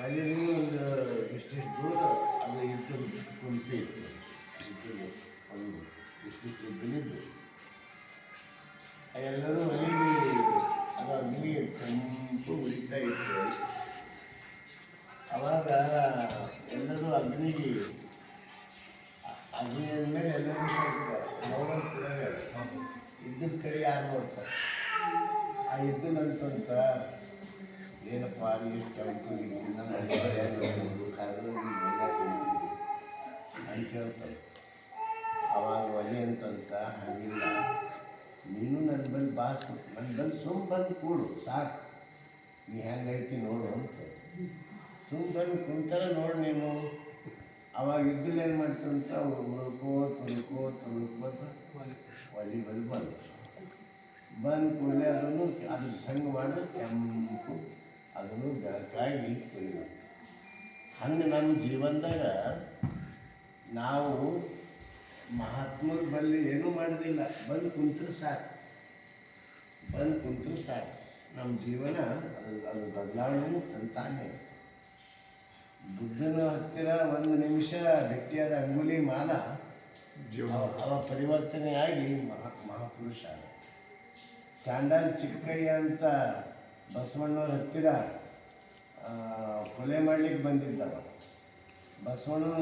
ಅಲ್ಲಿ ಒಂದು ಇಷ್ಟಿಷ್ಟು ದೂರ ಅದು ಇದ್ದ ಕುಂಪೆ ಇತ್ತು. ಇದ್ದು ಒಂದು ಇಷ್ಟಿಷ್ಟು ಇದ್ದಲಿದ್ದು ಎಲ್ಲರೂ ಹೊಲೀಲಿ ಅದು ಅಗ್ನಿ ಕೆಂಪು ಉರಿತಾ ಇತ್ತು. ಅವಾಗ ಎಲ್ಲರೂ ಅಗ್ನಿಗೆ ಮೇಲೆ ಎಲ್ಲರೂ ನೋಡೋದು ಕೂಡ ಇದ್ದದ ಕಡೆ ಯಾರು ನೋಡ್ತಾರೆ. ಆ ಇದ್ದನಂತಂತ ಏನಪ್ಪ ನೀವು ಕೆಂಪು ಇದ್ದಿನ ಕಾರಣ ಅಂತ ಹೇಳ್ತಾರೆ. ಅವಾಗ ಒಲೆ ಅಂತಂತ ಹಂಗಿಲ್ಲ, ನೀನು ನನ್ನ ಬಳಿ ನನ್ನ ಬಳಿ ಸುಮ್ಮ ಬಂದು ಕೂಡು ಸಾಕು, ನೀ ಹೆಂಗೈತಿ ನೋಡು ಅಂತ ಬಂದು ಕುಂತರ ನೋಡಿ ನೀನು. ಅವಾಗ ಇದ್ದಿಲ್ಲ ಏನು ಮಾಡ್ತಂತ ಉಳ್ಕೋತ ಒಲಿ ಬಲಿ ಬಂದು ಕೂಡಲೇ ಅದನ್ನು ಅದ್ರ ಸಂಗ ಮಾಡಿದ್ರೆ ಕೆಂಪು ಅದನ್ನು ಬೆಳಕಾಗಿ ಕುಡಿಯೋದು. ಹಂಗೆ ನಮ್ಮ ಜೀವನದಾಗ ನಾವು ಮಹಾತ್ಮರ ಬಳಿ ಏನೂ ಮಾಡೋದಿಲ್ಲ, ಬಂದು ಕುಂತ್ರೆ ಸಾಕು, ನಮ್ಮ ಜೀವನ ಅದು ಬದಲಾವಣೆನೂ ತಂತಾನೆ. ಬುದ್ಧನ ಹತ್ತಿರ ಒಂದು ನಿಮಿಷ ಗಟ್ಟಿಯಾದ ಅಂಗುಲಿ ಮಾಲ ಅವ ಪರಿವರ್ತನೆಯಾಗಿ ಮಹಾಪುರುಷ. ಚಾಂಡಾಲ್ ಚಿಕ್ಕಯ್ಯ ಅಂತ ಬಸವಣ್ಣವ್ರ ಹತ್ತಿರ ಕೊಲೆ ಮಾಡಲಿಕ್ಕೆ ಬಂದಿದ್ದವ. ಬಸವಣ್ಣನ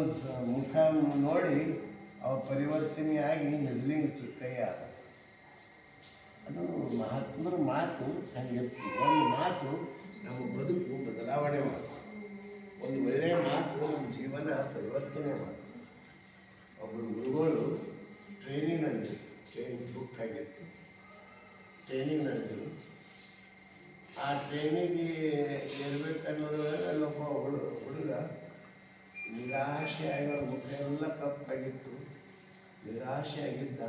ಮುಖ ನೋಡಿ ಅವ ಪರಿವರ್ತನೆಯಾಗಿ ನಿಜಲಿಂಗ ಚಿಕ್ಕಯ್ಯ. ಅದು ಮಹಾತ್ಮರ ಮಾತು ಹಂಗಿರ್ತೀವಿ. ಒಂದು ಮಾತು ನಮ್ಮ ಬದುಕು ಬದಲಾವಣೆ ಮಾತು, ಒಂದು ಒಳ್ಳೆಯ ಮಾತು ನಮ್ಮ ಜೀವನ ಪರಿವರ್ತನೆ ಮಾತು. ಒಬ್ಬರು ಗುರುಗಳು ಟ್ರೈನಿಂಗ್ ಬುಕ್ ಆಗಿತ್ತು, ಟ್ರೈನಿಂಗ್ ನಡೆದರು. ಆ ಟ್ರೈನಿಗೆ ಇರಬೇಕನ್ನೋದ್ರೊಳಗೆ ಅಲ್ಲೊಬ್ಬ ಹುಡುಗ ನಿರಾಶೆಯಾಗಿ ಅವ್ರ ಮುಖ ಎಲ್ಲ ಕಪ್ಪಾಗಿತ್ತು, ನಿರಾಶೆಯಾಗಿದ್ದ.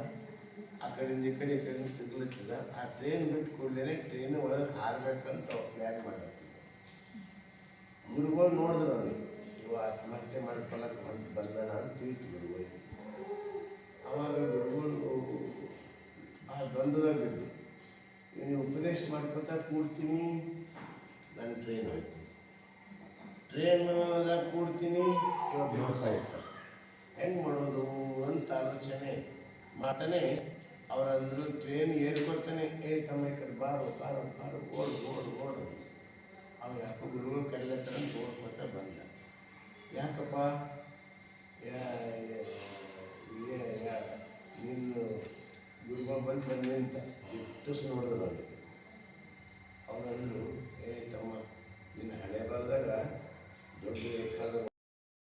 ಆ ಕಡೆಯಿಂದ ಈ ಕಡೆಯಿಂದ ತಿರ್ಲಿಕ್ಕಿಲ್ಲ. ಆ ಟ್ರೈನ್ ಬಿಟ್ಟು ಕೂಡಲೇ ಟ್ರೈನ್ ಒಳಗೆ ಹಾರಬೇಕಂತ ಪ್ಲ್ಯಾನ್ ಮಾಡತ್ತಿದ್ದ. ಗುರುಗಳು ನೋಡಿದ್ರು ಅವನಿಗೆ, ಇವ ಆತ್ಮಹತ್ಯೆ ಮಾಡ್ಕೊಳ್ಳೋಕೆ ಹೊಂಟು ಬಂದನ ಅಂತ ತಿಳಿತು ಗುರುಗಳಿಗೆ. ಆವಾಗ ಗುರುಗಳು ಆ ದ್ವಂದ್ವದಾಗ ಬಿದ್ದು, ನೀವು ಉಪದೇಶ ಮಾಡ್ಕೊತಾ ಕೂಡ್ತೀನಿ, ನಾನು ಟ್ರೈನ್ ಹೋಯ್ತು, ಟ್ರೈನ್ದಾಗ ಕೂಡ್ತೀನಿ, ಇವಾಗ ದಿವಸ ಆಯ್ತು, ಹೆಂಗೆ ಮಾಡೋದು ಅಂತ ಆಲೋಚನೆ ಮಾತಾನೆ. ಅವರಂದ್ರು ಟ್ರೈನ್ ಏರ್ಕೊತಾನೆ, ತಮ್ಮ ಈ ಕಡೆ ಬಾರು ಓಡು. ಅವ್ರು ಯಾಕೋ ಗುರುಗಳು ಕರೀಲತ್ತಾರ ಓಡ್ಕೊತ ಬಂದ. ಯಾಕಪ್ಪ ನೀನು ಗುರುಗಳು ಬಂದು ಅಂತ ಇಟ್ಟು ನೋಡಿದ್ರು ಅವ್ರು. ಅವರಂದ್ರು ತಮ್ಮ ನಿನ್ನ ಹಣೆ ಬರೆದಾಗ ದೊಡ್ಡ ಬೇಕಾದ